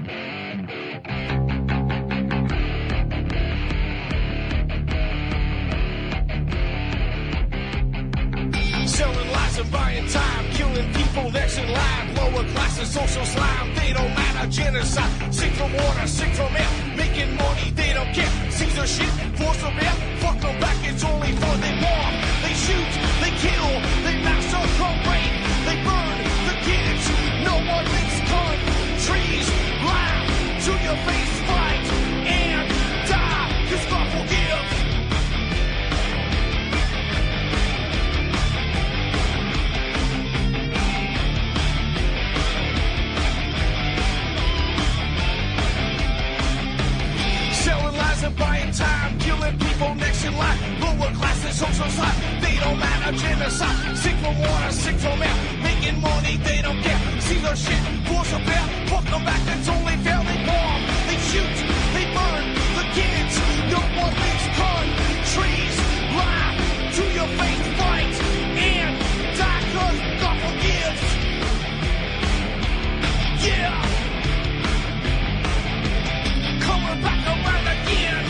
Selling lies and buying time, killing people next in line. Lower classes, social slime, they don't matter. Genocide, sick from water, sick from air. Making money, they don't care. Caesar shit, force them air. Fuck them back, it's only for they bomb. They shoot, they kill, they massacre, rape. They burn the kids, no one makes countries. Lie to your face, fight and die, 'cause God forgives. Selling lies and buying time, killing people next in line. Lower classes, social side, they don't matter. Genocide, sick from water, sick from air. Making money, they don't care. See their shit, force a bear. Fuck them back, that's only fair. They bomb, they shoot, they burn the kids. No one makes countries. Lie to your face, fight and die, 'cause God forgives. Yeah. Coming back around again.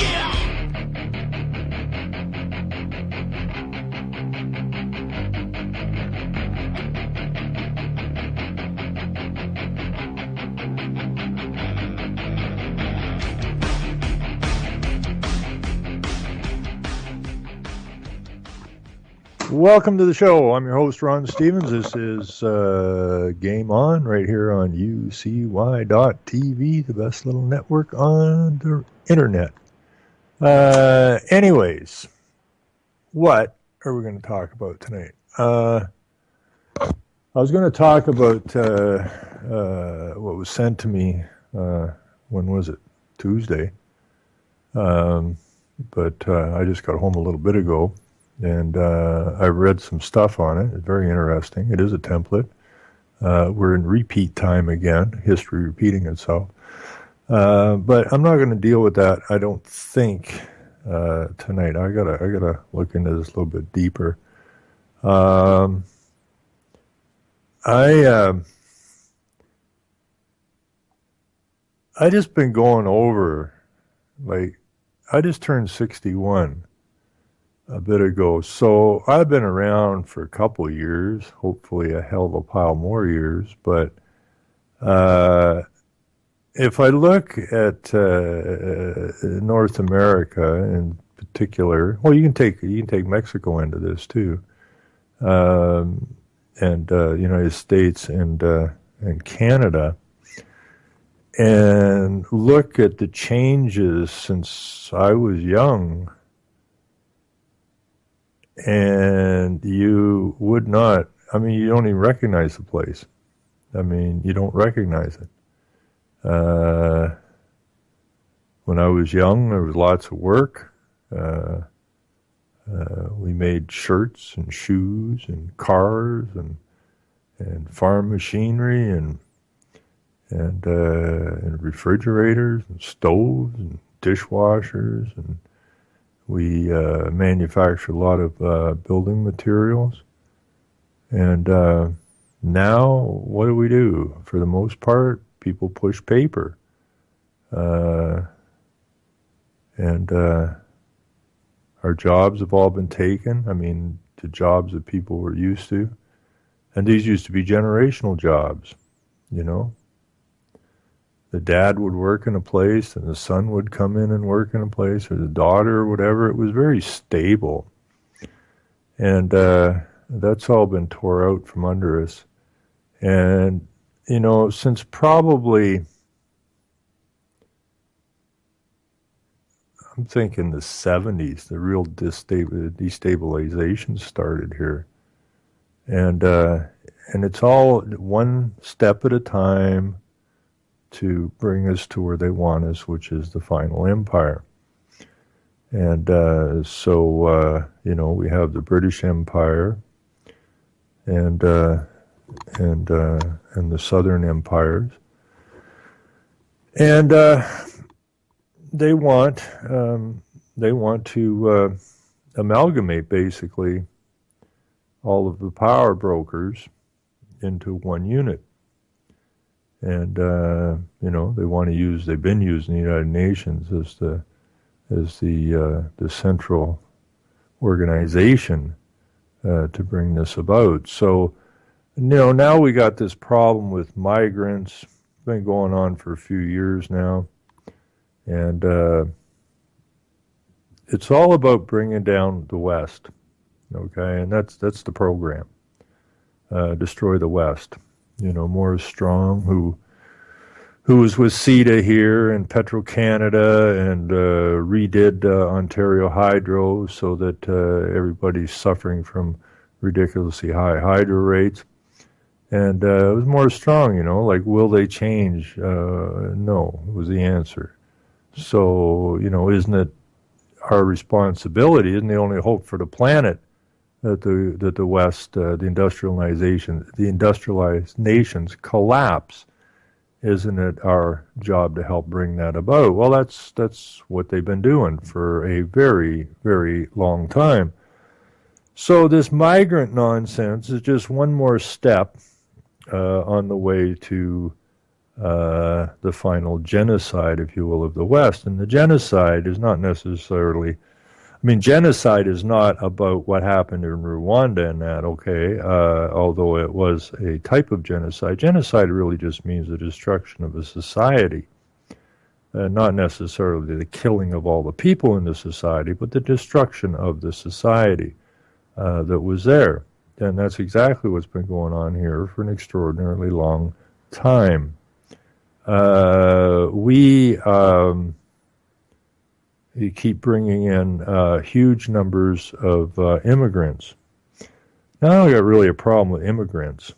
Yeah. Welcome to the show. I'm your host, Ron Stevens. This is Game On right here on UCY.TV, the best little network on the internet. Anyways, what are we going to talk about tonight? I was going to talk about what was sent to me, when was it? Tuesday. But I just got home a little bit ago. And I read some stuff on it. It's very interesting. It is a template. We're in repeat time again, history repeating itself. But I'm not going to deal with that, I don't think, tonight. I gotta look into this a little bit deeper. I just been going over, like, I just turned 61 a bit ago. So I've been around for a couple of years, hopefully a hell of a pile more years. But if I look at North America in particular, well, you can take Mexico into this too, and United States and Canada, and look at the changes since I was young. And you would not, I mean, you don't even recognize the place. I mean, you don't recognize it. When I was young, there was lots of work. We made shirts and shoes and cars and farm machinery and refrigerators and stoves and dishwashers, and we manufacture a lot of building materials. And now, what do? For the most part, people push paper. And our jobs have all been taken. I mean, the jobs that people were used to. And these used to be generational jobs, you know. The dad would work in a place, and the son would come in and work in a place, or the daughter, or whatever. It was very stable. And that's all been tore out from under us. And, you know, since probably, I'm thinking the 70s, the real destabilization started here. And it's all one step at a time to bring us to where they want us, which is the final empire. And so, you know, we have the British Empire, and and the southern empires, and they want to amalgamate basically all of the power brokers into one unit. And they want to use. They've been using the United Nations as the central organization to bring this about. So, now we got this problem with migrants. It's been going on for a few years now, and it's all about bringing down the West. Okay, and that's the program. Destroy the West. Maurice Strong, who was with CETA here and Petro-Canada and redid Ontario Hydro so that everybody's suffering from ridiculously high hydro rates. And it was Maurice Strong, will they change? No, was the answer. So, isn't it our responsibility, isn't the only hope for the planet that the West, the industrialized nations collapse? Isn't it our job to help bring that about? Well, that's what they've been doing for a very, very long time. So this migrant nonsense is just one more step on the way to the final genocide, if you will, of the West. And the genocide is not necessarily, genocide is not about what happened in Rwanda and that, okay, although it was a type of genocide. Genocide really just means the destruction of a society, not necessarily the killing of all the people in the society, but the destruction of the society that was there. And that's exactly what's been going on here for an extraordinarily long time. You keep bringing in huge numbers of immigrants. Now, I don't got really a problem with immigrants.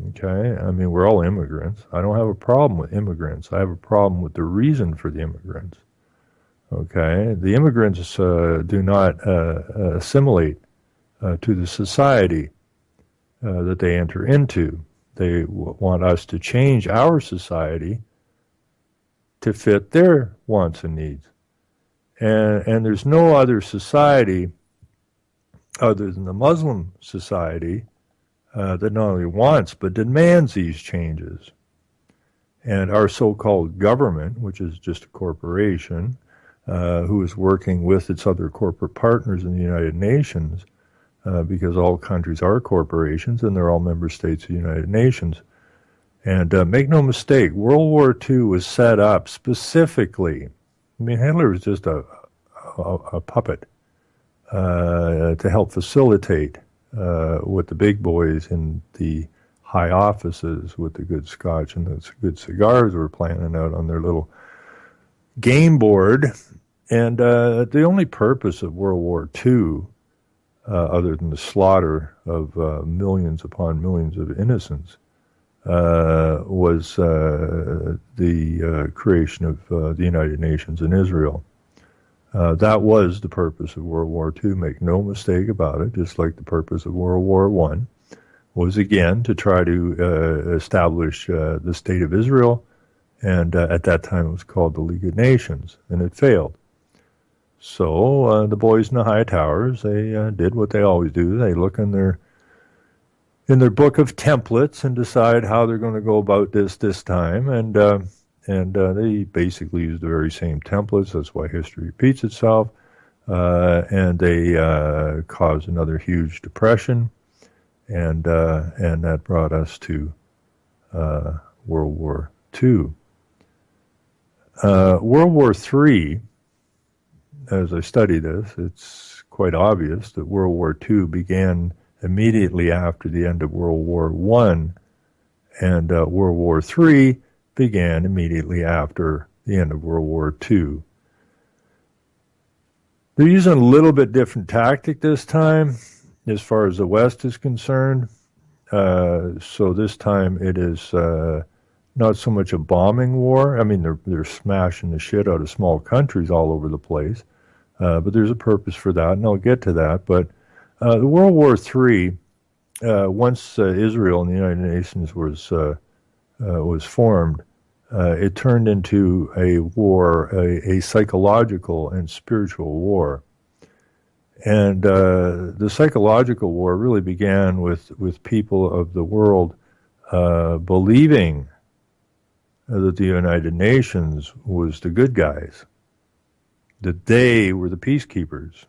Okay, we're all immigrants. I don't have a problem with immigrants. I have a problem with the reason for the immigrants. Okay, the immigrants do not assimilate to the society that they enter into. They want us to change our society to fit their wants and needs. And there's no other society other than the Muslim society that not only wants but demands these changes. And our so-called government, which is just a corporation, who is working with its other corporate partners in the United Nations, because all countries are corporations and they're all member states of the United Nations. And make no mistake, World War II was set up specifically. Hitler was just a puppet to help facilitate what the big boys in the high offices with the good scotch and the good cigars were planning out on their little game board. And the only purpose of World War II, other than the slaughter of millions upon millions of innocents, was the creation of the United Nations and Israel. That was the purpose of World War II, make no mistake about it, just like the purpose of World War I was, again, to try to establish the State of Israel, and at that time it was called the League of Nations, and it failed. So the boys in the high towers, they did what they always do. They look in their book of templates and decide how they're going to go about this time, and they basically use the very same templates. That's why history repeats itself, and they caused another huge depression, and that brought us to World War II. World War III, as I study this, it's quite obvious that World War II began immediately after the end of World War I, and World War III began immediately after the end of World War II. They're using a little bit different tactic this time as far as the West is concerned. So this time it is not so much a bombing war. They're smashing the shit out of small countries all over the place, but there's a purpose for that, and I'll get to that. But the World War III once Israel and the United Nations was formed, it turned into a war, a psychological and spiritual war. And the psychological war really began with people of the world believing that the United Nations was the good guys, that they were the peacekeepers,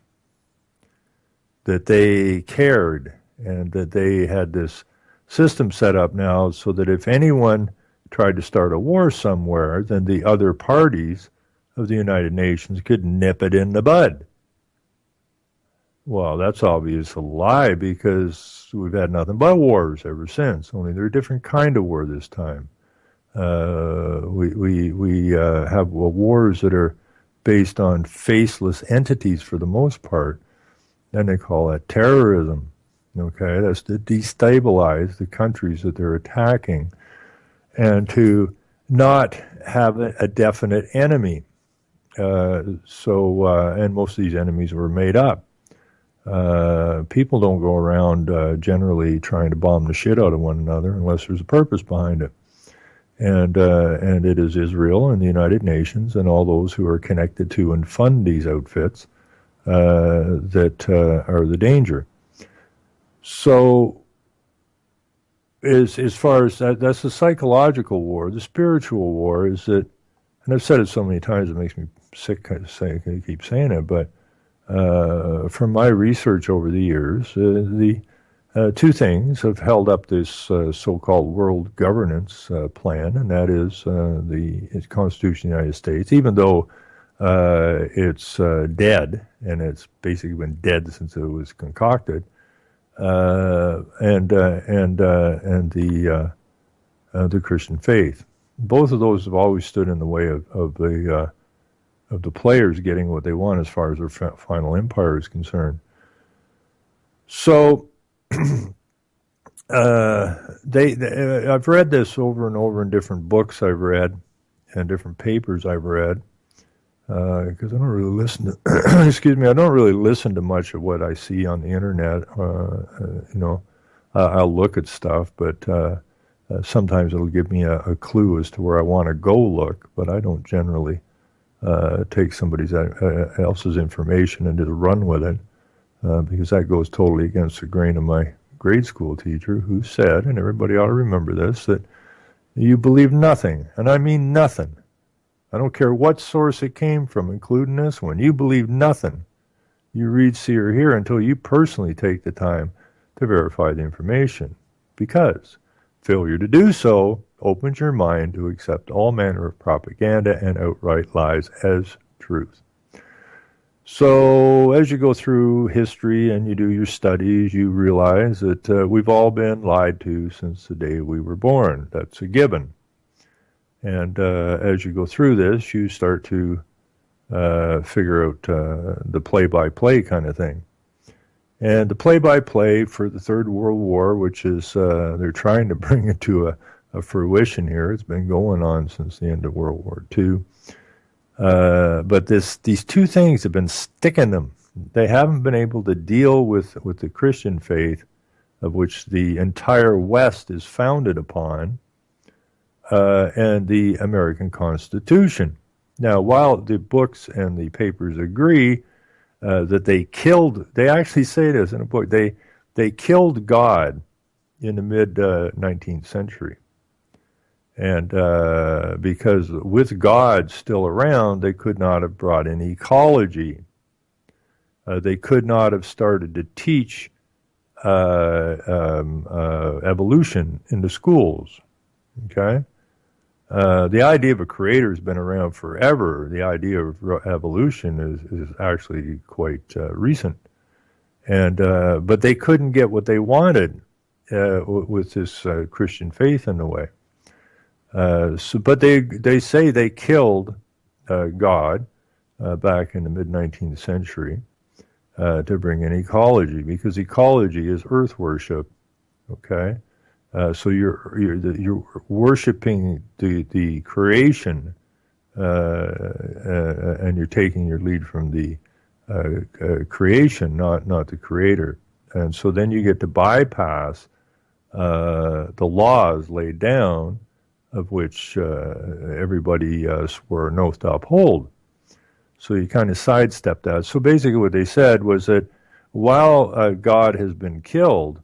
that they cared, and that they had this system set up now so that if anyone tried to start a war somewhere, then the other parties of the United Nations could nip it in the bud. Well, that's obvious a lie because we've had nothing but wars ever since. Only they're a different kind of war this time. We have wars that are based on faceless entities for the most part. And they call that terrorism. Okay, that's to destabilize the countries that they're attacking and to not have a definite enemy. And most of these enemies were made up. People don't go around generally trying to bomb the shit out of one another unless there's a purpose behind it. And it is Israel and the United Nations and all those who are connected to and fund these outfits that are the danger. So, as far as that's the psychological war. The spiritual war is that, and I've said it so many times it makes me sick to keep saying it, but from my research over the years, the two things have held up this so-called world governance plan, and that is the Constitution of the United States, even though it's dead, and it's basically been dead since it was concocted, and the Christian faith. Both of those have always stood in the way of the players getting what they want as far as their final empire is concerned. So I've read this over and over in different books I've read and different papers I've read because I don't really listen to I don't really listen to much of what I see on the internet. I'll look at stuff, but sometimes it'll give me a clue as to where I want to go look, but I don't generally take somebody else's information and just run with it. Because that goes totally against the grain of my grade school teacher who said, and everybody ought to remember this, that you believe nothing, and I mean nothing. I don't care what source it came from, including this one. You believe nothing. You read, see, or hear until you personally take the time to verify the information. Because failure to do so opens your mind to accept all manner of propaganda and outright lies as truth. So as you go through history and you do your studies, you realize that we've all been lied to since the day we were born. That's a given. And as you go through this, you start to figure out the play-by-play kind of thing. And the play-by-play for the Third World War, which is they're trying to bring it to a fruition here. It's been going on since the end of World War II. But these two things have been sticking them. They haven't been able to deal with the Christian faith, of which the entire West is founded upon, and the American Constitution. Now, while the books and the papers agree that they actually say this in a book, they killed God in the mid-19th century. And because with God still around, they could not have brought in ecology. They could not have started to teach evolution in the schools. Okay? The idea of a creator has been around forever. The idea of evolution is actually quite recent. And but they couldn't get what they wanted with this Christian faith in the way. But they say they killed God back in the mid-19th century to bring in ecology, because ecology is earth worship. Okay, so you're worshiping the creation, and you're taking your lead from the creation, not the creator. And so then you get to bypass the laws laid down, of which everybody swore an oath to uphold. So you kind of sidestep that. So basically what they said was that while God has been killed,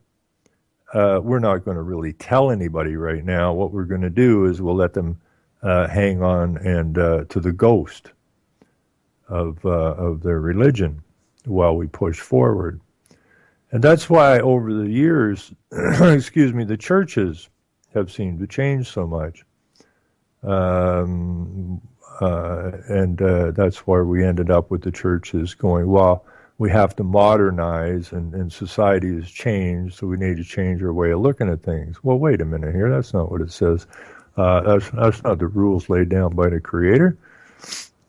we're not going to really tell anybody right now. What we're going to do is we'll let them hang on and to the ghost of their religion while we push forward. And that's why over the years, excuse me, the churches have seemed to change so much. And that's why we ended up with the churches going, well, we have to modernize and society has changed, so we need to change our way of looking at things. Well, wait a minute here. That's not what it says. That's not the rules laid down by the Creator.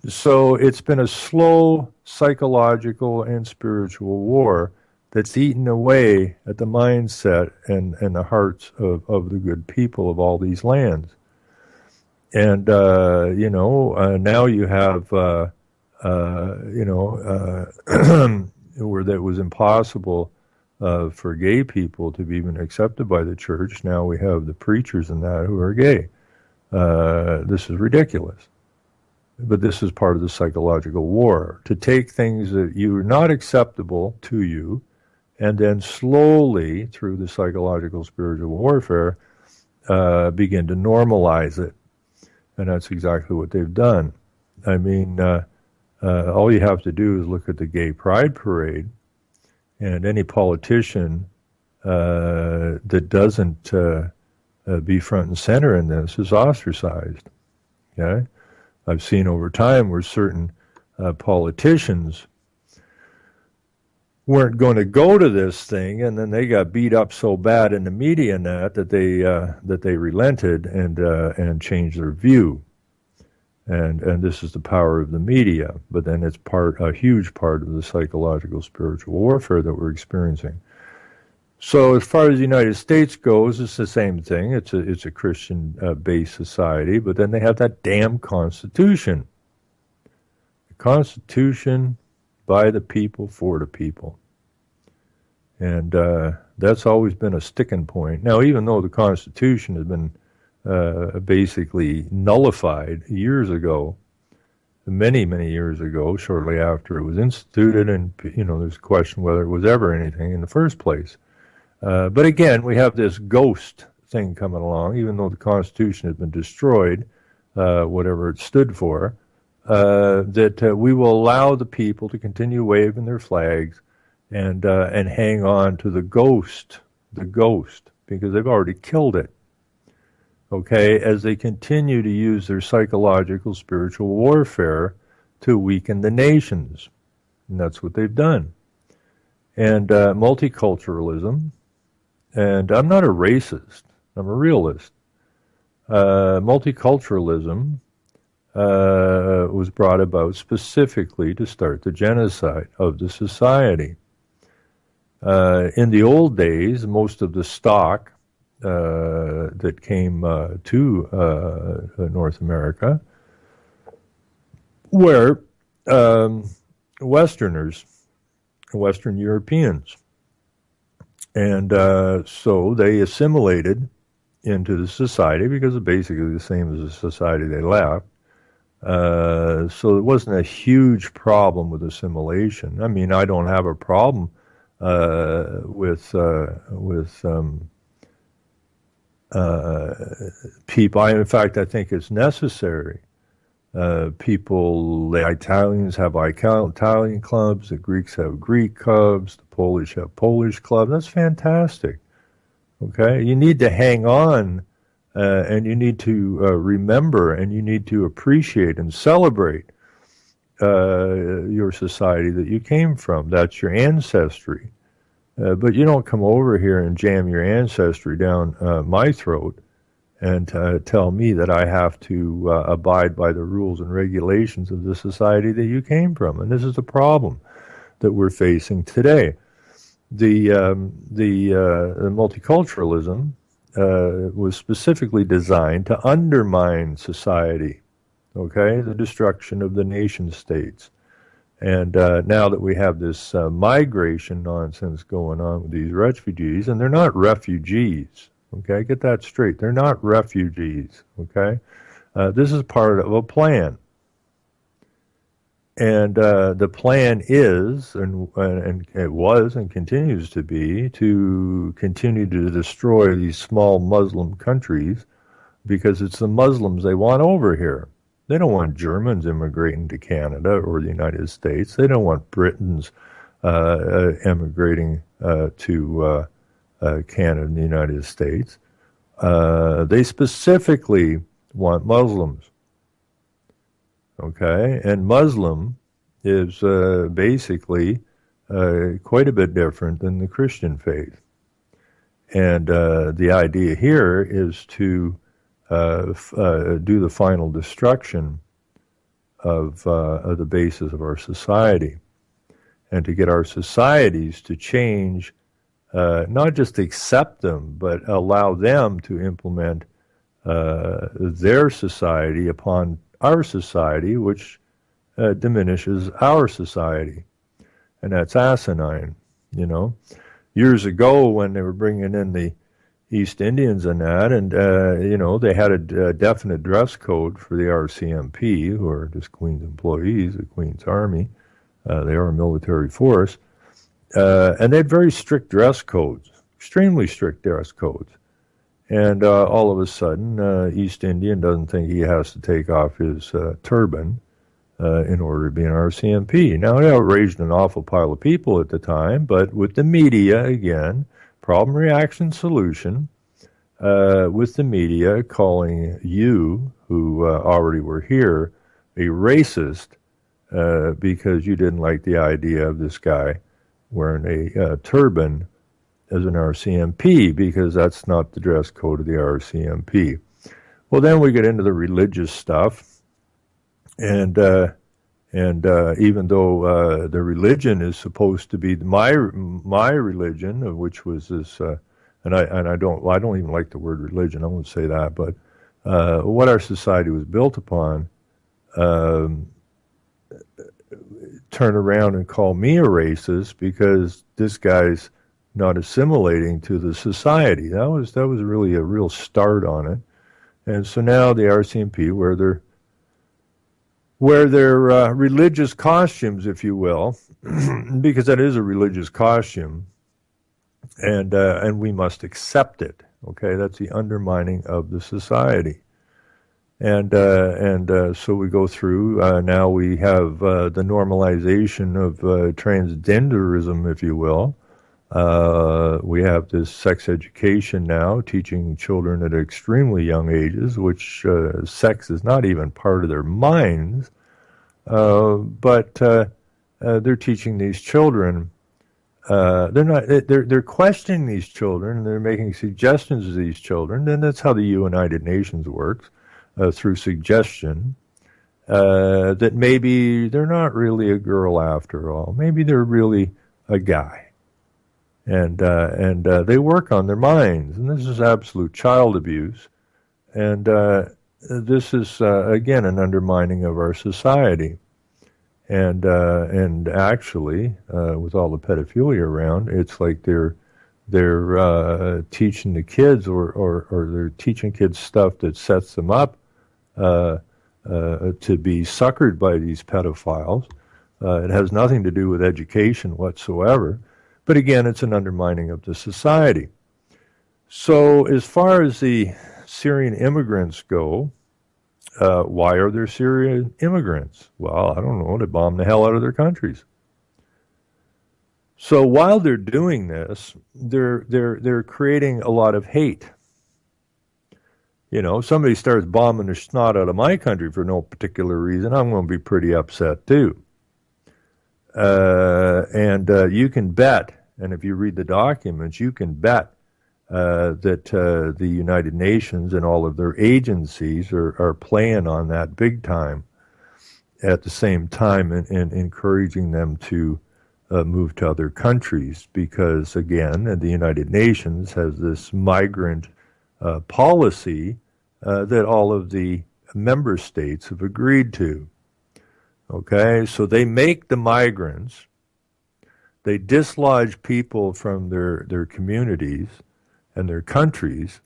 So it's been a slow psychological and spiritual war that's eaten away at the mindset and the hearts of the good people of all these lands. And, now you have, where that was impossible for gay people to be even accepted by the church. Now we have the preachers and that who are gay. This is ridiculous. But this is part of the psychological war, to take things that are not acceptable to you and then slowly, through the psychological spiritual warfare, begin to normalize it. And that's exactly what they've done. I mean, all you have to do is look at the gay pride parade, and any politician that doesn't be front and center in this is ostracized. Okay? I've seen over time where certain politicians weren't going to go to this thing, and then they got beat up so bad in the media and that they relented and changed their view. And this is the power of the media. But then it's a huge part of the psychological spiritual warfare that we're experiencing. So as far as the United States goes, it's the same thing. It's a Christian-based society, but then they have that damn Constitution. The Constitution by the people, for the people. And that's always been a sticking point. Now, even though the Constitution has been basically nullified years ago, many, many years ago, shortly after it was instituted, and there's a question whether it was ever anything in the first place. But again, we have this ghost thing coming along, even though the Constitution has been destroyed, whatever it stood for, that we will allow the people to continue waving their flags and hang on to the ghost, because they've already killed it. Okay, as they continue to use their psychological, spiritual warfare to weaken the nations. And that's what they've done. And multiculturalism, and I'm not a racist, I'm a realist. Multiculturalism was brought about specifically to start the genocide of the society. In the old days, most of the stock that came to North America were Westerners, Western Europeans. And so they assimilated into the society because it's basically the same as the society they left. So it wasn't a huge problem with assimilation. I mean, I don't have a problem with people. In fact, I think it's necessary. The Italians have Italian clubs, the Greeks have Greek clubs, the Polish have Polish clubs. That's fantastic. Okay, you need to hang on, and you need to remember, and you need to appreciate and celebrate your society that you came from. That's your ancestry. But you don't come over here and jam your ancestry down my throat and tell me that I have to abide by the rules and regulations of the society that you came from. And this is the problem that we're facing today. The multiculturalism was specifically designed to undermine society, okay, the destruction of the nation states. And now that we have this migration nonsense going on with these refugees, and they're not refugees, okay? Get that straight. They're not refugees, okay? This is part of a plan. And the plan is, and it was and continues to be, to continue to destroy these small Muslim countries because it's the Muslims they want over here. They don't want Germans immigrating to Canada or the United States. They don't want Britons emigrating to Canada and the United States. They specifically want Muslims. Okay, and Muslim is basically quite a bit different than the Christian faith. And the idea here is to do the final destruction of the basis of our society, and to get our societies to change, not just accept them, but allow them to implement their society upon our society, which diminishes our society. And that's asinine, you know. Years ago, when they were bringing in the East Indians and that, and, you know, they had a definite dress code for the RCMP, who are just Queen's employees, the Queen's Army. They are a military force. And they had very strict dress codes, extremely strict dress codes. And all of a sudden, East Indian doesn't think he has to take off his turban in order to be an RCMP. Now, it outraged an awful pile of people at the time, but with the media, again, problem, reaction, solution, with the media calling you, who already were here, a racist because you didn't like the idea of this guy wearing a turban as an RCMP, because that's not the dress code of the RCMP. Well, then we get into the religious stuff, and even though the religion is supposed to be my religion, which was this, and I don't even like the word religion. I won't say that, but what our society was built upon, turn around and call me a racist because this guy's not assimilating to the society. That was really a real start on it. And so now the RCMP, wear their religious costumes, if you will, because that is a religious costume, and we must accept it. Okay, that's the undermining of the society. And so we go through, now we have the normalization of transgenderism, if you will. We have this sex education now, teaching children at extremely young ages, which sex is not even part of their minds, but they're teaching these children. They're questioning these children, and they're making suggestions to these children, and that's how the United Nations works. Through suggestion, that maybe they're not really a girl after all. Maybe they're really a guy. And they work on their minds. And this is absolute child abuse. And this is, again, an undermining of our society. And actually, with all the pedophilia around, it's like they're teaching the kids or they're teaching kids stuff that sets them up to be suckered by these pedophiles. It has nothing to do with education whatsoever. But again, it's an undermining of the society. So as far as the Syrian immigrants go, why are there Syrian immigrants? Well, I don't know. They bomb the hell out of their countries. So while they're doing this, they're creating a lot of hate. You know, somebody starts bombing the snot out of my country for no particular reason, I'm going to be pretty upset too. And you can bet, and if you read the documents, you can bet that the United Nations and all of their agencies are playing on that big time at the same time and encouraging them to move to other countries because, again, the United Nations has this migrant policy that all of the member states have agreed to. Okay, so they make the migrants, they dislodge people from their communities and their countries,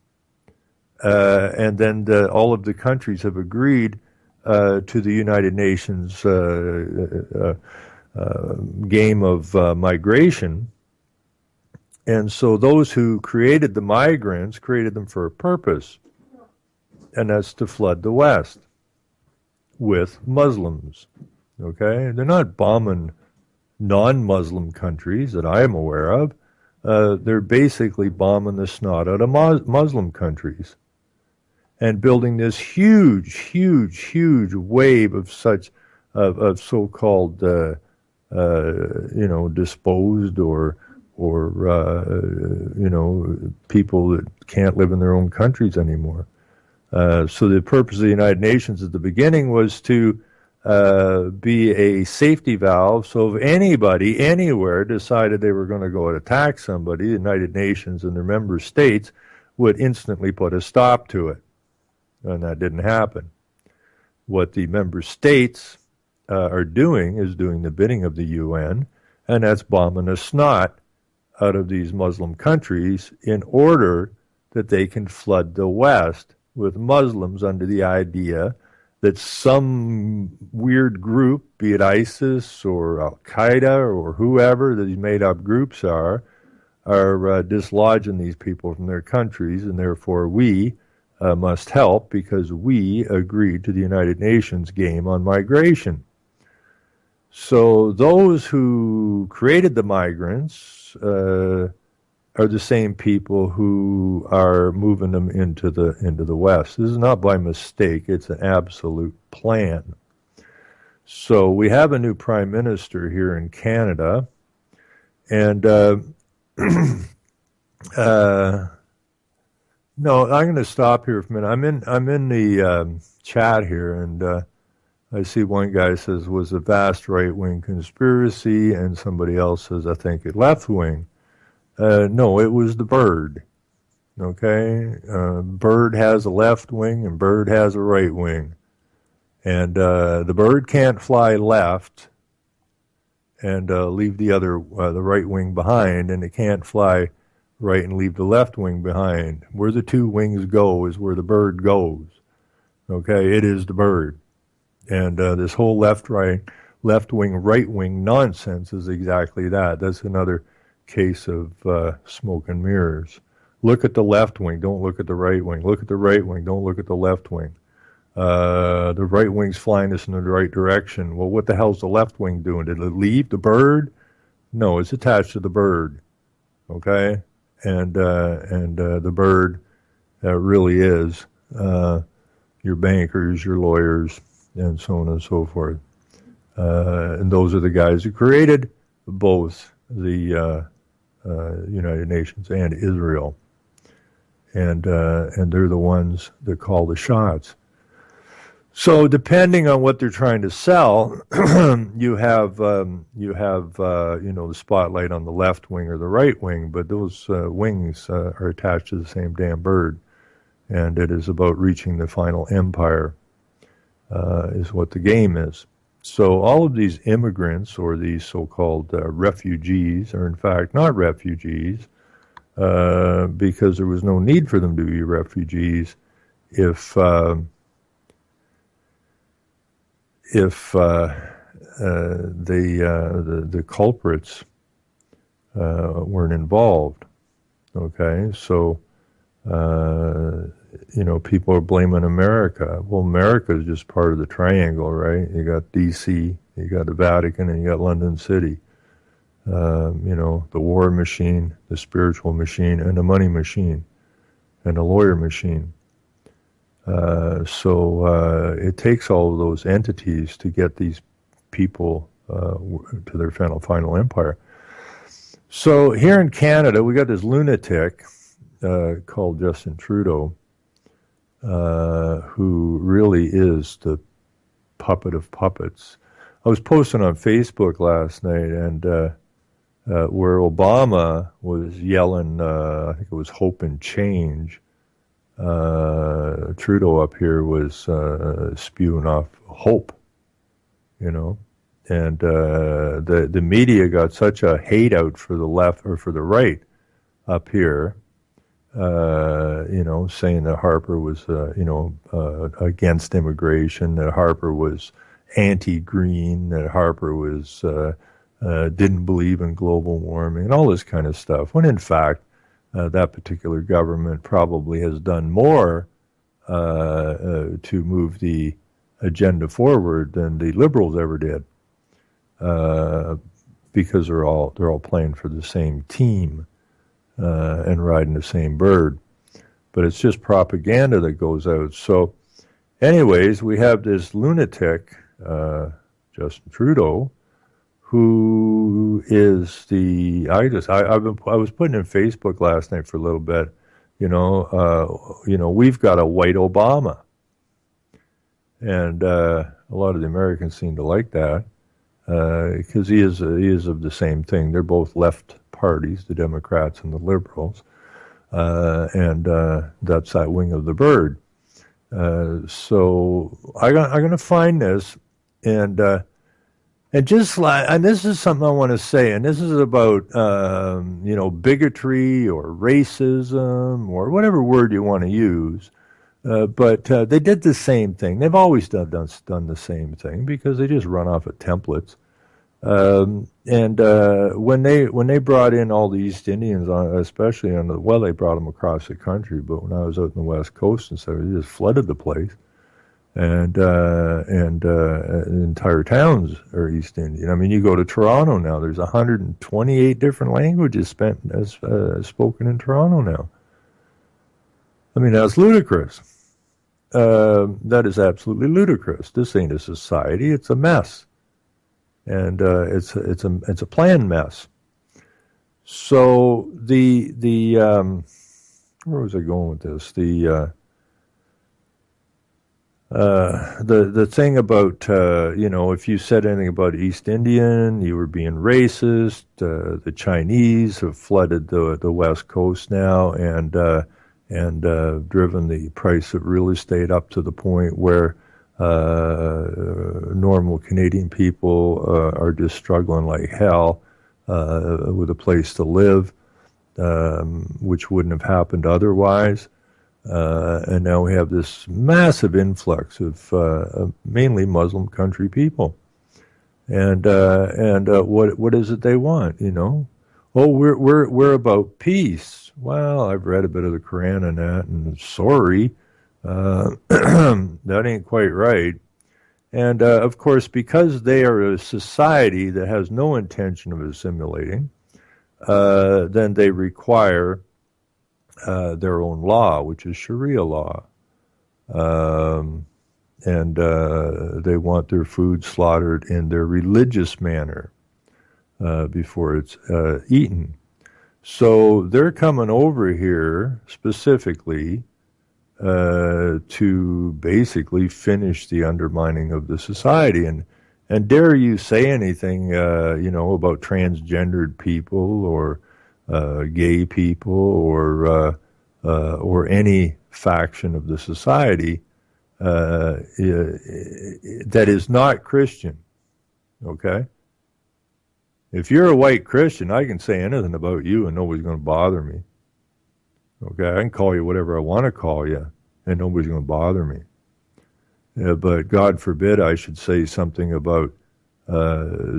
and then all of the countries have agreed to the United Nations game of migration. And so those who created the migrants created them for a purpose, and that's to flood the West with Muslims. Okay? They're not bombing non-Muslim countries that I am aware of. They're basically bombing the snot out of Muslim countries and building this huge, huge, huge wave of such of so-called disposed or people that can't live in their own countries anymore. So the purpose of the United Nations at the beginning was to be a safety valve. So if anybody, anywhere, decided they were going to go and attack somebody, the United Nations and their member states would instantly put a stop to it. And that didn't happen. What the member states are doing is doing the bidding of the UN, and that's bombing the snot out of these Muslim countries in order that they can flood the West with Muslims under the idea that some weird group, be it ISIS or Al-Qaeda or whoever these made-up groups are dislodging these people from their countries, and therefore we must help because we agreed to the United Nations game on migration. So those who created the migrants are the same people who are moving them into the West. This is not by mistake; it's an absolute plan. So we have a new prime minister here in Canada, and no, I'm going to stop here for a minute. I'm in the chat here, and I see one guy says was a vast right-wing conspiracy, and somebody else says I think it left-wing. No, it was the bird. Okay, bird has a left wing and bird has a right wing, and the bird can't fly left and leave the right wing behind, and it can't fly right and leave the left wing behind. Where the two wings go is where the bird goes. Okay, it is the bird, and this whole left wing, right wing nonsense is exactly that. That's another case of smoke and mirrors. Look at the left wing, don't look at the right wing. Look at the right wing, don't look at the left wing. The right wing's flying us in the right direction. Well, what the hell's the left wing doing? Did it leave the bird? No, it's attached to the bird. Okay? And the bird really is your bankers, your lawyers, and so on and so forth. And those are the guys who created both the United Nations and Israel, and they're the ones that call the shots. So depending on what they're trying to sell, you have the spotlight on the left wing or the right wing, but those wings are attached to the same damn bird, and it is about reaching the final empire, is what the game is. So all of these immigrants, or these so-called refugees, are in fact not refugees, because there was no need for them to be refugees if the culprits weren't involved. Okay, so people are blaming America. Well, America is just part of the triangle, right? You got D.C., you got the Vatican, and you got London City. The war machine, the spiritual machine, and the money machine, and the lawyer machine. So it takes all of those entities to get these people to their final empire. So here in Canada, we got this lunatic called Justin Trudeau, who really is the puppet of puppets. I was posting on Facebook last night, and where Obama was yelling, I think it was hope and change, Trudeau up here was spewing off hope, you know. And the media got such a hate out for the left or for the right up here, you know, saying that Harper was, against immigration, that Harper was anti-green, that Harper was didn't believe in global warming, and all this kind of stuff. When in fact, that particular government probably has done more to move the agenda forward than the Liberals ever did, because they're all playing for the same team and riding the same bird. But it's just propaganda that goes out. So, anyways, we have this lunatic, Justin Trudeau, who is I was putting in Facebook last night for a little bit. We've got a white Obama, and a lot of the Americans seem to like that because he is of the same thing. They're both left parties, the Democrats and the Liberals, and that's that wing of the bird. So I'm going to find this, and this is something I want to say, and this is about bigotry or racism or whatever word you want to use. But they did the same thing. They've always done the same thing because they just run off of templates. And when they brought in all the East Indians, especially they brought them across the country. But when I was out in the West Coast and stuff, they just flooded the place, and entire towns are East Indian. I mean, you go to Toronto now. There's 128 different languages spoken in Toronto now. I mean, that's ludicrous. That is absolutely ludicrous. This ain't a society; it's a mess. And it's a planned mess. So the where was I going with this? The thing about if you said anything about East Indian, you were being racist. The Chinese have flooded the West Coast now and driven the price of real estate up to the point where normal Canadian people are just struggling like hell with a place to live, which wouldn't have happened otherwise. And now we have this massive influx of mainly Muslim country people. And what is it they want? Oh, we're about peace. Well, I've read a bit of the Quran and that, and sorry. That ain't quite right. And of course, because they are a society that has no intention of assimilating, then they require their own law, which is Sharia law. And they want their food slaughtered in their religious manner before it's eaten. So they're coming over here specifically to basically finish the undermining of the society. And dare you say anything, about transgendered people or gay people or any faction of the society that is not Christian, okay? If you're a white Christian, I can say anything about you and nobody's going to bother me. Okay, I can call you whatever I want to call you, and nobody's going to bother me. But God forbid I should say something about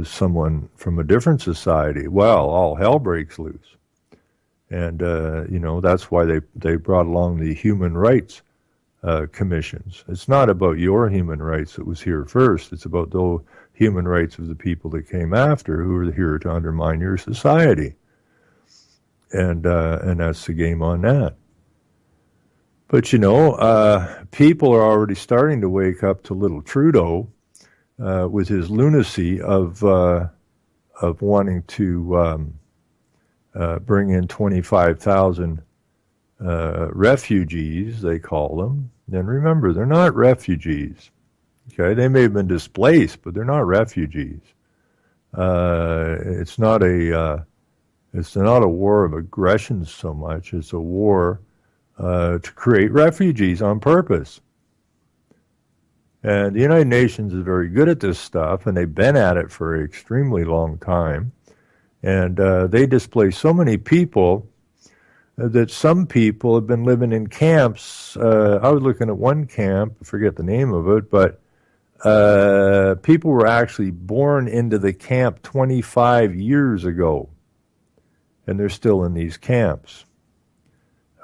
someone from a different society. Well, all hell breaks loose. And, that's why they brought along the human rights commissions. It's not about your human rights that was here first. It's about the human rights of the people that came after, who are here to undermine your society. And that's the game on that. But people are already starting to wake up to little Trudeau with his lunacy of wanting to bring in 25,000 refugees, they call them. And remember, they're not refugees. Okay, they may have been displaced, but they're not refugees. It's not a war of aggression so much. It's a war to create refugees on purpose. And the United Nations is very good at this stuff, and they've been at it for an extremely long time. And they displace so many people that some people have been living in camps. I was looking at one camp, I forget the name of it, but people were actually born into the camp 25 years ago, and they're still in these camps.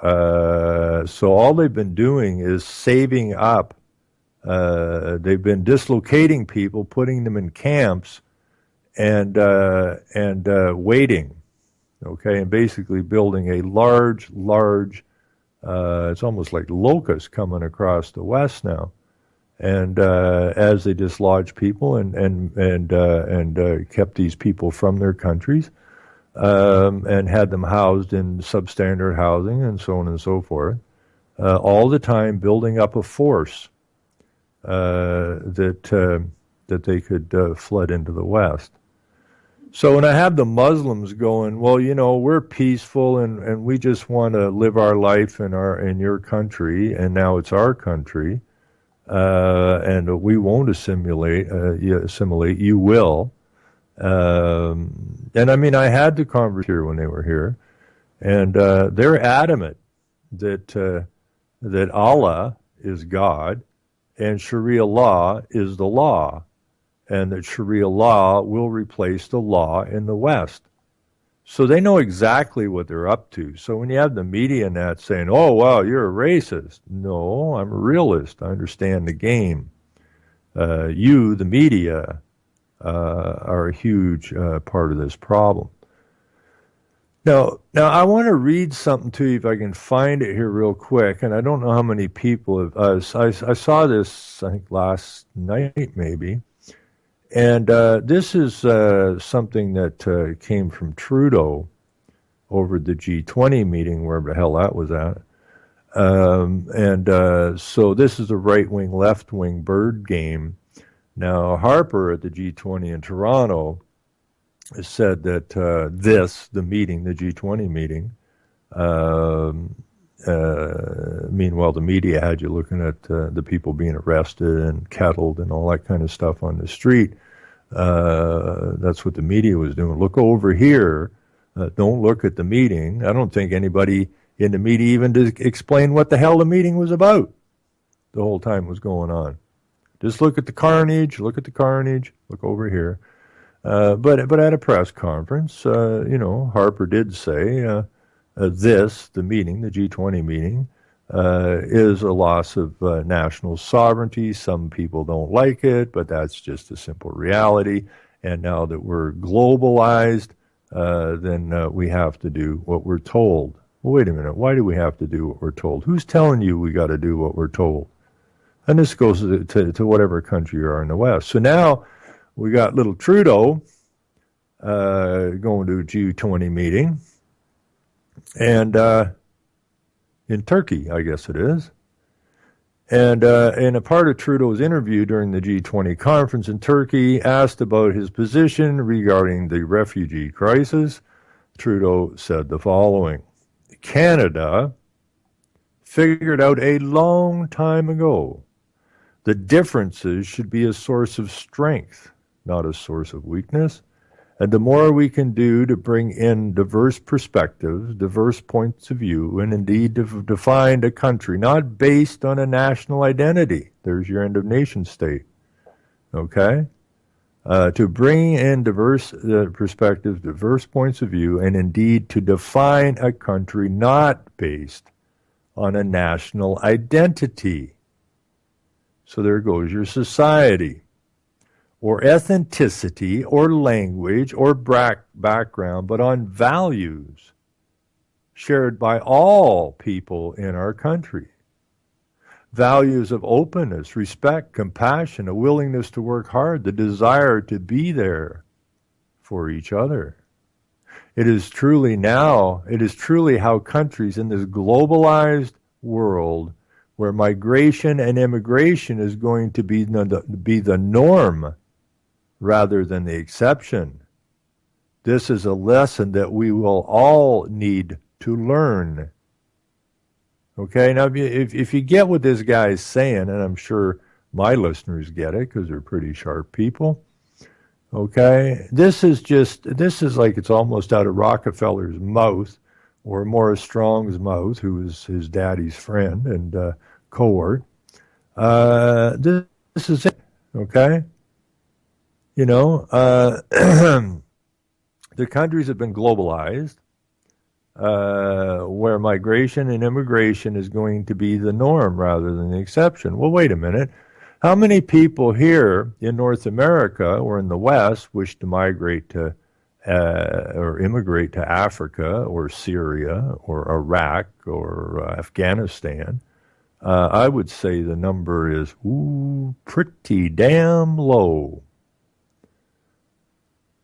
So all they've been doing is saving up. They've been dislocating people, putting them in camps, and waiting, okay, and basically building a large, it's almost like locusts coming across the West now. And as they dislodged people and kept these people from their countries, and had them housed in substandard housing and so on and so forth, all the time building up a force that they could flood into the West. So when I have the Muslims going, well, you know, we're peaceful and we just want to live our life in your country, and now it's our country, and we won't assimilate. You will. And I mean, I had the conversation here when they were here, and they're adamant that Allah is God, and Sharia law is the law, and that Sharia law will replace the law in the West. So they know exactly what they're up to. So when you have the media and that saying, oh, wow, you're a racist. No, I'm a realist. I understand the game. You, the media, are a huge part of this problem. Now I want to read something to you if I can find it here real quick, and I don't know how many people have. I saw this, I think, last night maybe, and this is something that came from Trudeau over the G20 meeting, wherever the hell that was at. So this is a right-wing, left-wing bird game. Now, Harper at the G20 in Toronto has said that the meeting, the G20 meeting, meanwhile, the media had you looking at the people being arrested and kettled and all that kind of stuff on the street. That's what the media was doing. Look over here. Don't look at the meeting. I don't think anybody in the media even explained what the hell the meeting was about the whole time it was going on. Just look at the carnage, look over here. But at a press conference, Harper did say the meeting, the G20 meeting, is a loss of national sovereignty. Some people don't like it, but that's just a simple reality. And now that we're globalized, then we have to do what we're told. Well, wait a minute, why do we have to do what we're told? Who's telling you we got to do what we're told? And this goes to whatever country you are in the West. So now we got little Trudeau going to a G20 meeting, and in Turkey, I guess it is. And in a part of Trudeau's interview during the G20 conference in Turkey, asked about his position regarding the refugee crisis, Trudeau said the following: Canada figured out a long time ago the differences should be a source of strength, not a source of weakness. And the more we can do to bring in diverse perspectives, diverse points of view, and indeed to define a country not based on a national identity. There's your end of nation state. Okay? To bring in diverse perspectives, diverse points of view, and indeed to define a country not based on a national identity. So there goes your society, or ethnicity, or language, or background, but on values shared by all people in our country. Values of openness, respect, compassion, a willingness to work hard, the desire to be there for each other. It is truly how countries in this globalized world where migration and immigration is going to be the norm rather than the exception. This is a lesson that we will all need to learn. Okay, now if you get what this guy is saying, and I'm sure my listeners get it because they're pretty sharp people. Okay, this is like it's almost out of Rockefeller's mouth or Morris Strong's mouth, who was his daddy's friend and cohort. This is it. Okay, you know, the countries have been globalized, where migration and immigration is going to be the norm rather than the exception. Well, wait a minute. How many people here in North America or in the West wish to migrate to or immigrate to Africa or Syria or Iraq or Afghanistan? I would say the number is pretty damn low.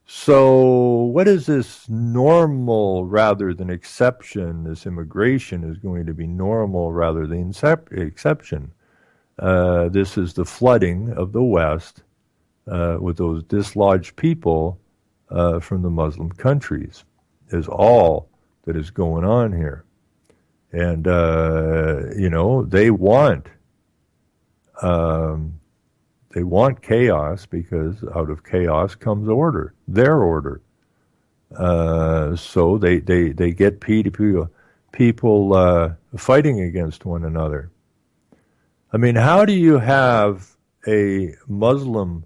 So what is this normal rather than exception? This immigration is going to be normal rather than exception. This is the flooding of the West with those dislodged people from the Muslim countries is all that is going on here. And, they want chaos because out of chaos comes order, their order. So they get people fighting against one another. I mean, how do you have a Muslim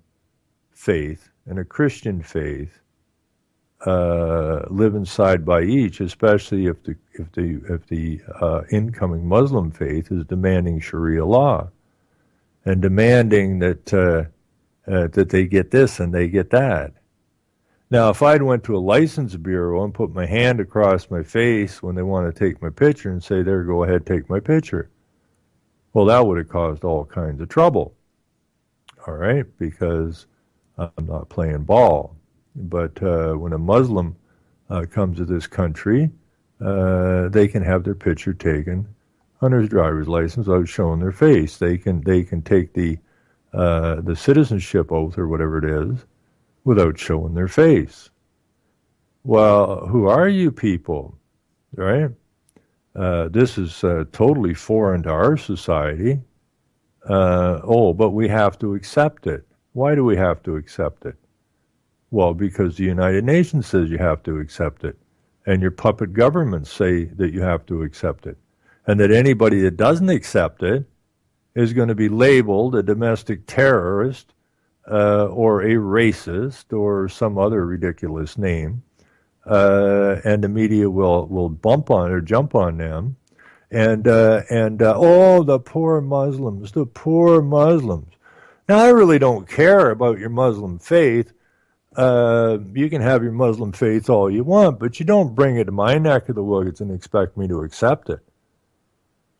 faith and a Christian faith living side by each, especially if the incoming Muslim faith is demanding Sharia law and demanding that they get this and they get that? Now, if I'd went to a license bureau and put my hand across my face when they want to take my picture and say, "There, go ahead, take my picture," well, that would have caused all kinds of trouble, all right, because I'm not playing ball. But when a Muslim comes to this country, they can have their picture taken on their driver's license without showing their face. They can take the citizenship oath or whatever it is without showing their face. Well, who are you people, right? This is totally foreign to our society. But we have to accept it. Why do we have to accept it? Well, because the United Nations says you have to accept it, and your puppet governments say that you have to accept it, and that anybody that doesn't accept it is going to be labeled a domestic terrorist or a racist or some other ridiculous name, and the media will bump on or jump on them, and the poor Muslims, the poor Muslims. Now, I really don't care about your Muslim faith. You can have your Muslim faith all you want, but you don't bring it to my neck of the woods and expect me to accept it.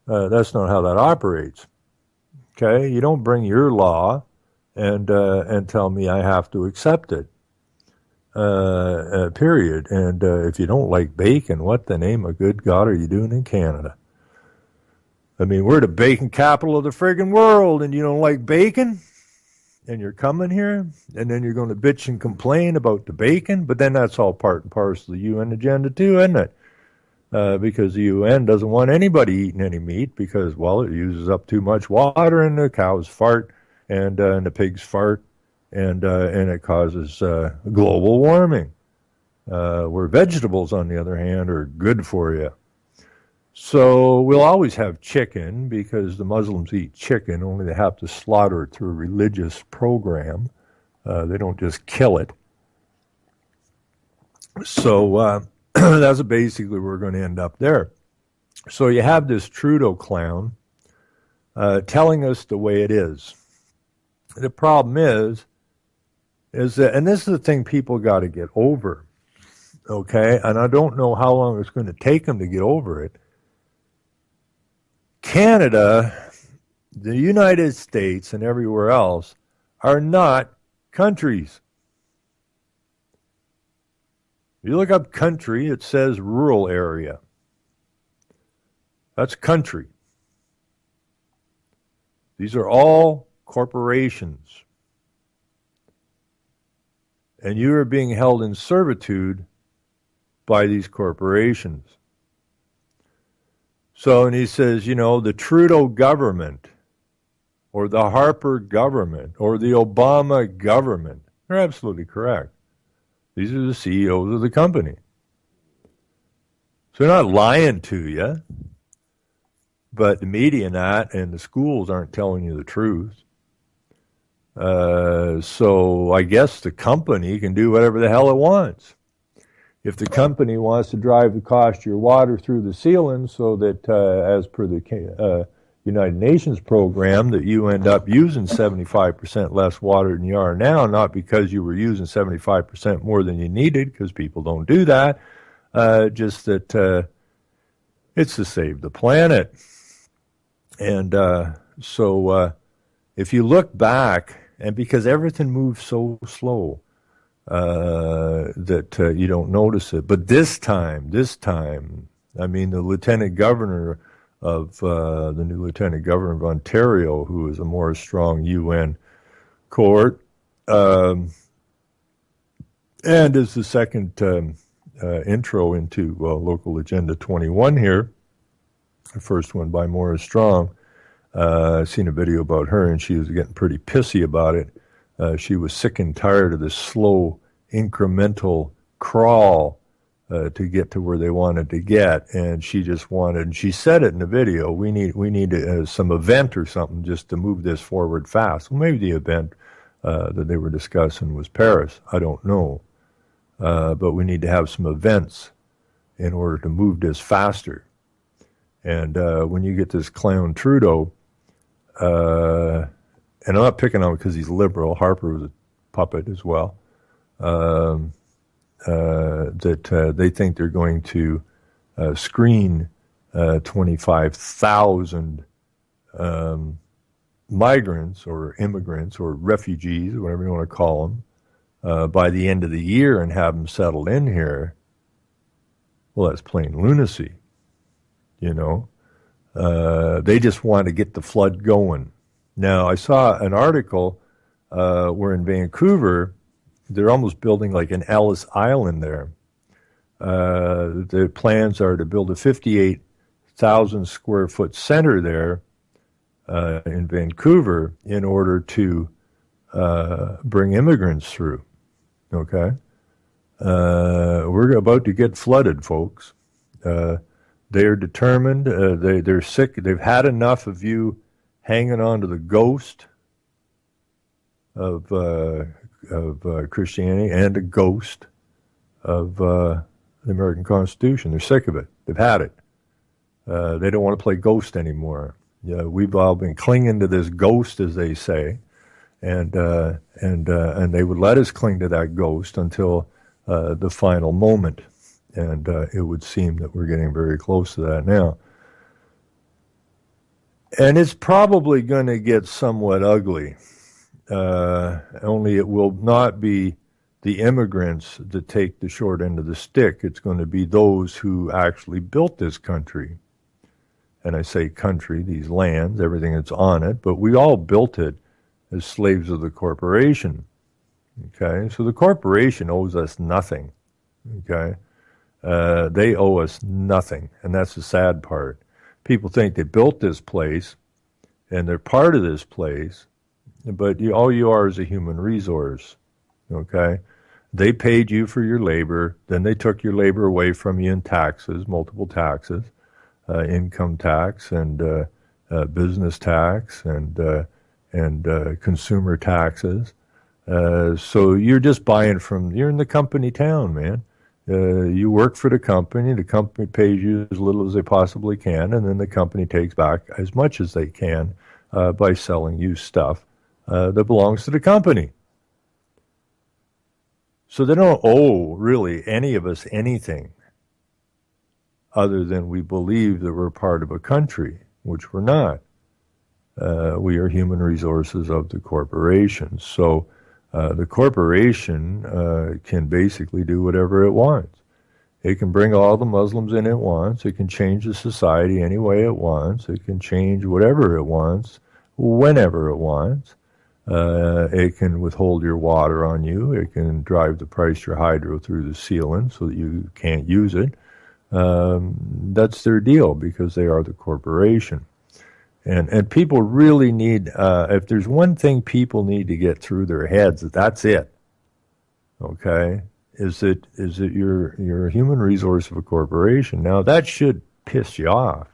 That's not how that operates. Okay, you don't bring your law and tell me I have to accept it. Period. And if you don't like bacon, what the name of good God are you doing in Canada? I mean, we're the bacon capital of the friggin' world, and you don't like bacon? And you're coming here, and then you're going to bitch and complain about the bacon, but then that's all part and parcel of the UN agenda too, isn't it? Because the UN doesn't want anybody eating any meat because, well, it uses up too much water, and the cows fart, and the pigs fart, and it causes global warming. Where vegetables, on the other hand, are good for you. So we'll always have chicken because the Muslims eat chicken, only they have to slaughter it through a religious program. They don't just kill it. So that's basically where we're going to end up there. So you have this Trudeau clown telling us the way it is. The problem is that, and this is the thing people got to get over, okay? And I don't know how long it's going to take them to get over it. Canada, the United States, and everywhere else are not countries. If you look up country, it says rural area. That's country. These are all corporations. And you are being held in servitude by these corporations. So, and he says, the Trudeau government or the Harper government or the Obama government. They're absolutely correct. These are the CEOs of the company. So they're not lying to you, but the media not, and the schools aren't telling you the truth. So I guess the company can do whatever the hell it wants. If the company wants to drive the cost of your water through the ceiling so that, as per the United Nations program, that you end up using 75% less water than you are now, not because you were using 75% more than you needed, because people don't do that, just that it's to save the planet. And so if you look back, and because everything moves so slow, that you don't notice it. But this time, I mean, the lieutenant governor of the new lieutenant governor of Ontario, who is a more strong UN court, and is the second intro into Local Agenda 21 here, the first one by Maura Strong. I've seen a video about her, and she was getting pretty pissy about it. She was sick and tired of this slow, incremental crawl to get to where they wanted to get, and she just wanted. And she said it in the video. We need some event or something just to move this forward fast. Well, maybe the event that they were discussing was Paris. I don't know, but we need to have some events in order to move this faster. And when you get this clown Trudeau. And I'm not picking on him because he's liberal. Harper was a puppet as well. That they think they're going to screen 25,000 migrants or immigrants or refugees, whatever you want to call them, by the end of the year and have them settled in here. Well, that's plain lunacy, you know. They just want to get the flood going. Now, I saw an article where in Vancouver, they're almost building like an Ellis Island there. The plans are to build a 58,000 square foot center there in Vancouver in order to bring immigrants through. Okay? We're about to get flooded, folks. They are determined. They're sick. They've had enough of you hanging on to the ghost of Christianity and the ghost of the American Constitution. They're sick of it. They've had it. They don't want to play ghost anymore. Yeah, we've all been clinging to this ghost, as they say, and they would let us cling to that ghost until the final moment. And it would seem that we're getting very close to that now. And it's probably going to get somewhat ugly. Only it will not be the immigrants that take the short end of the stick. It's going to be those who actually built this country. And I say country, these lands, everything that's on it, but we all built it as slaves of the corporation. Okay? So the corporation owes us nothing. Okay? They owe us nothing, and that's the sad part. People think they built this place, and they're part of this place, but all you are is a human resource, okay? They paid you for your labor, then they took your labor away from you in taxes, multiple taxes, income tax and business tax and consumer taxes. So you're just buying you're in the company town, man. You work for the company pays you as little as they possibly can, and then the company takes back as much as they can by selling you stuff that belongs to the company. So they don't owe really any of us anything other than we believe that we're part of a country, which we're not. We are human resources of the corporation. So the corporation can basically do whatever it wants. It can bring all the Muslims in it wants. It can change the society any way it wants. It can change whatever it wants, whenever it wants. It can withhold your water on you. It can drive the price of your hydro through the ceiling so that you can't use it. That's their deal because they are the corporation. And people really need, if there's one thing people need to get through their heads, that's it. Okay, is that you're a human resource of a corporation. Now that should piss you off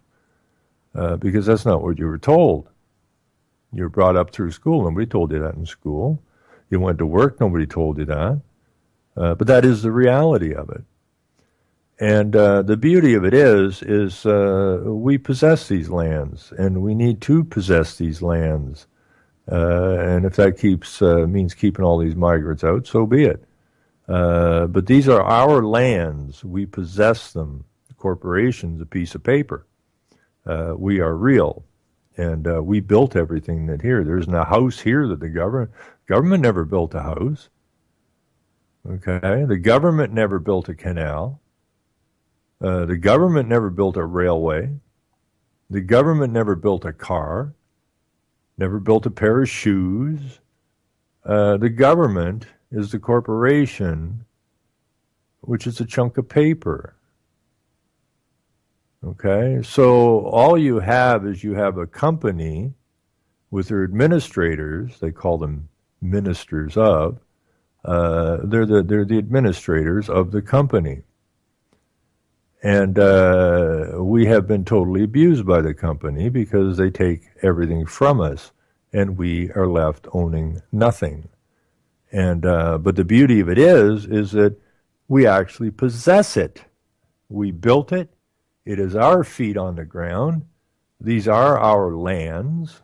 because that's not what you were told. You were brought up through school. Nobody told you that in school. You went to work. Nobody told you that. But that is the reality of it. And the beauty of it is we possess these lands, and we need to possess these lands. And if that means keeping all these migrants out, so be it. But these are our lands. We possess them. The corporation's a piece of paper. We are real, and we built everything that here. There's no house here that the government never built a house. Okay, the government never built a canal. The government never built a railway. The government never built a car, never built a pair of shoes. The government is the corporation, which is a chunk of paper. Okay, so all you have is you have a company with their administrators. They call them ministers of. They're the administrators of the company. And we have been totally abused by the company because they take everything from us, and we are left owning nothing. And but the beauty of it is that we actually possess it. We built it. It is our feet on the ground. These are our lands,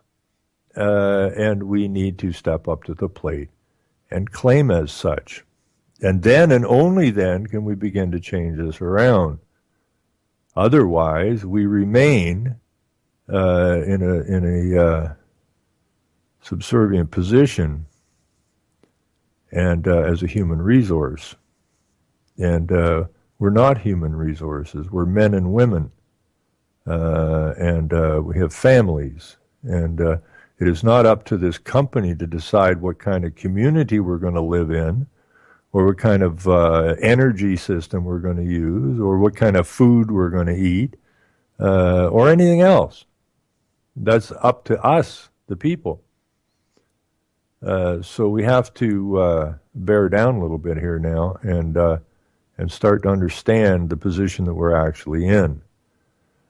and we need to step up to the plate and claim as such. And then and only then can we begin to change this around. Otherwise, we remain in a subservient position and as a human resource. And we're not human resources. We're men and women. And we have families. And it is not up to this company to decide what kind of community we're going to live in, or what kind of energy system we're going to use, or what kind of food we're going to eat, or anything else. That's up to us, the people. So we have to bear down a little bit here now and start to understand the position that we're actually in.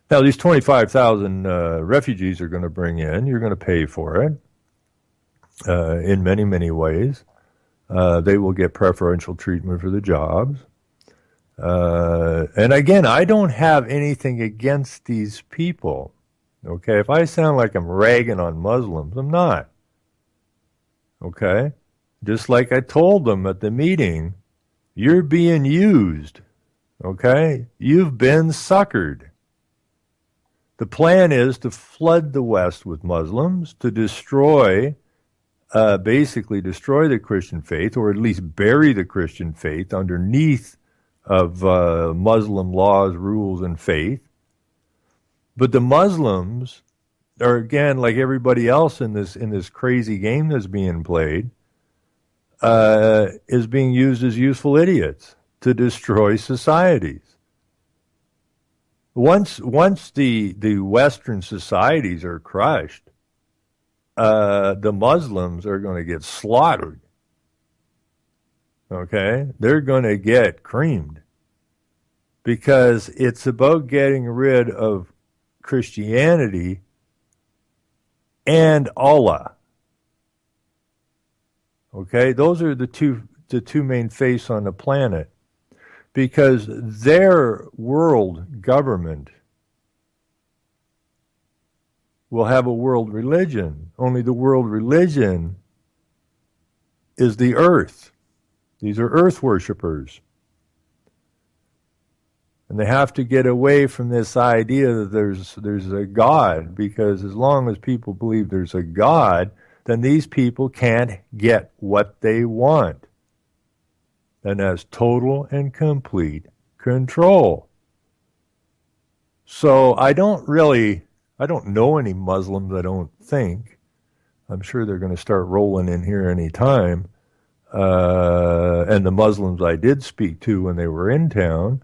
Now, these 25,000 refugees are going to bring in. You're going to pay for it in many, many ways. They will get preferential treatment for the jobs. And again, I don't have anything against these people. Okay, if I sound like I'm ragging on Muslims, I'm not. Okay, just like I told them at the meeting, you're being used. Okay, you've been suckered. The plan is to flood the West with Muslims, to basically destroy the Christian faith, or at least bury the Christian faith underneath of Muslim laws, rules, and faith. But the Muslims are, again, like everybody else in this crazy game that's being played, is being used as useful idiots to destroy societies. Once the Western societies are crushed, the Muslims are going to get slaughtered. Okay? They're going to get creamed. Because it's about getting rid of Christianity and Allah. Okay? Those are the two main faiths on the planet. Because their world government will have a world religion. Only the world religion is the earth. These are earth worshippers. And they have to get away from this idea that there's a God, because as long as people believe there's a God, then these people can't get what they want. And has total and complete control. So I don't know any Muslims, I don't think. I'm sure they're going to start rolling in here any time. And the Muslims I did speak to when they were in town,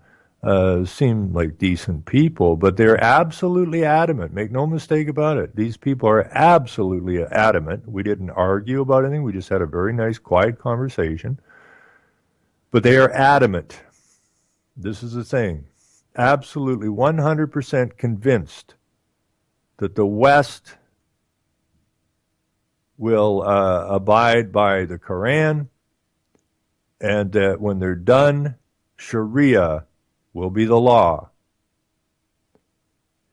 seem like decent people, but they're absolutely adamant. Make no mistake about it. These people are absolutely adamant. We didn't argue about anything. We just had a very nice, quiet conversation. But they are adamant. This is the thing. Absolutely 100% convinced that the West will abide by the Quran, and that when they're done, Sharia will be the law.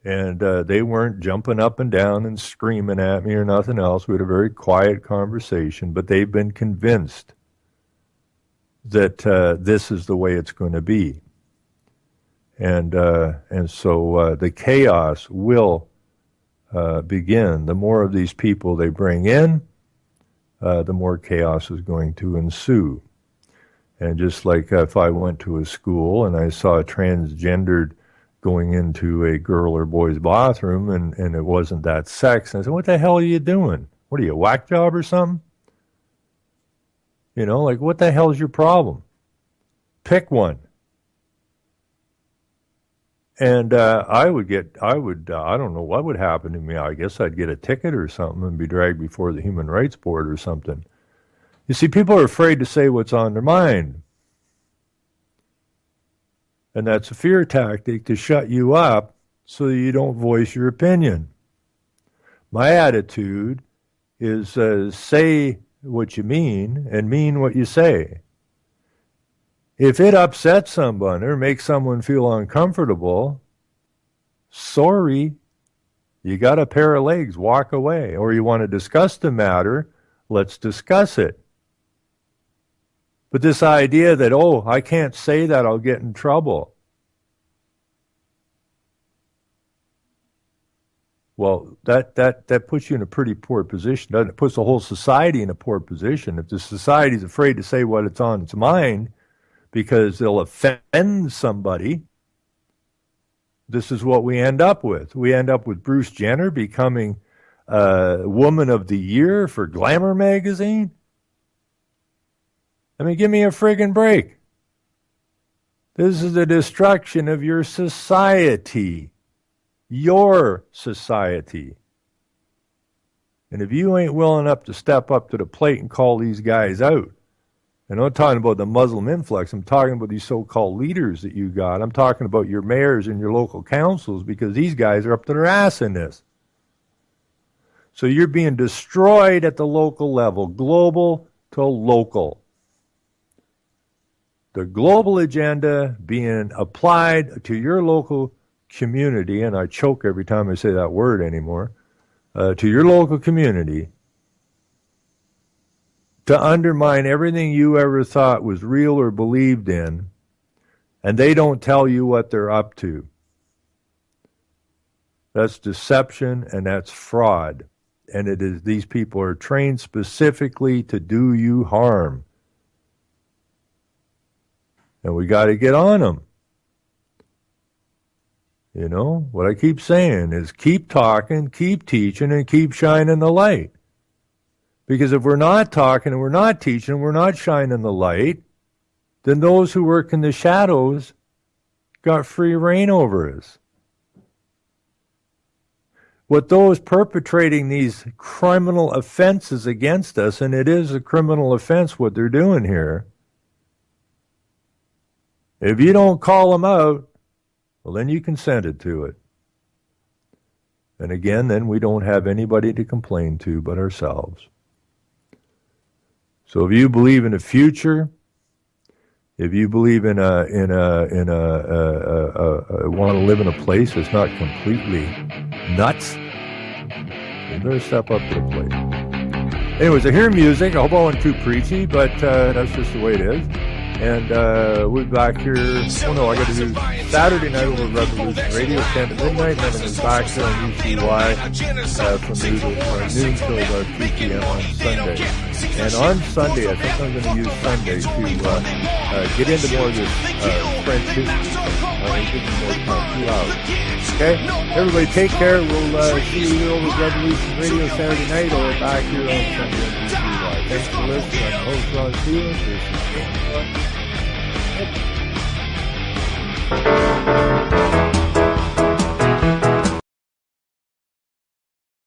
And they weren't jumping up and down and screaming at me or nothing else. We had a very quiet conversation, but they've been convinced that this is the way it's going to be. And so the chaos will begin. The more of these people they bring in, the more chaos is going to ensue. And just like if I went to a school and I saw a transgendered going into a girl or boy's bathroom and it wasn't that sex, and I said, what the hell are you doing? What are you, a whack job or something? You know, like, what the hell is your problem? Pick one. And I don't know what would happen to me. I guess I'd get a ticket or something and be dragged before the Human Rights Board or something. You see, people are afraid to say what's on their mind. And that's a fear tactic to shut you up so that you don't voice your opinion. My attitude is say what you mean and mean what you say. If it upsets someone or makes someone feel uncomfortable, sorry, you got a pair of legs, walk away. Or you want to discuss the matter, let's discuss it. But this idea that, oh, I can't say that, I'll get in trouble. Well, that puts you in a pretty poor position. Doesn't it? Puts the whole society in a poor position. If the society's afraid to say what it's on its mind because they'll offend somebody, this is what we end up with. We end up with Bruce Jenner becoming Woman of the Year for Glamour magazine. I mean, give me a friggin' break. This is the destruction of your society. Your society. And if you ain't willing up to step up to the plate and call these guys out, and I'm not talking about the Muslim influx, I'm talking about these so-called leaders that you got. I'm talking about your mayors and your local councils, because these guys are up to their ass in this. So you're being destroyed at the local level, global to local. The global agenda being applied to your local community, and I choke every time I say that word anymore, to your local community, to undermine everything you ever thought was real or believed in, and they don't tell you what they're up to. That's deception and that's fraud. And it is, these people are trained specifically to do you harm. And we got to get on them. You know, what I keep saying is keep talking, keep teaching, and keep shining the light. Because if we're not talking and we're not teaching and we're not shining the light, then those who work in the shadows got free reign over us. What those perpetrating these criminal offenses against us, and it is a criminal offense what they're doing here, if you don't call them out, well, then you consented to it. And again, then we don't have anybody to complain to but ourselves. So if you believe in a future, if you believe want to live in a place that's not completely nuts, you better step up to the plate. Anyways, I hear music. I hope I wasn't too preachy, but that's just the way it is. And we'll be back here. Oh no, I got to do Saturday night over Revolution Radio, 10 to midnight. Then I'm going to be back here on UCY from noon till about 2 p.m. on Sunday. And on Sunday, I think I'm going to use Sunday to get into more of this French history. Give me more time, 2 hours. Okay? Everybody take care. We'll see you over Revolution Radio Saturday night or back here on Sunday on UCY. Thanks for listening. I'm the host, Ron Stevens. This is Thank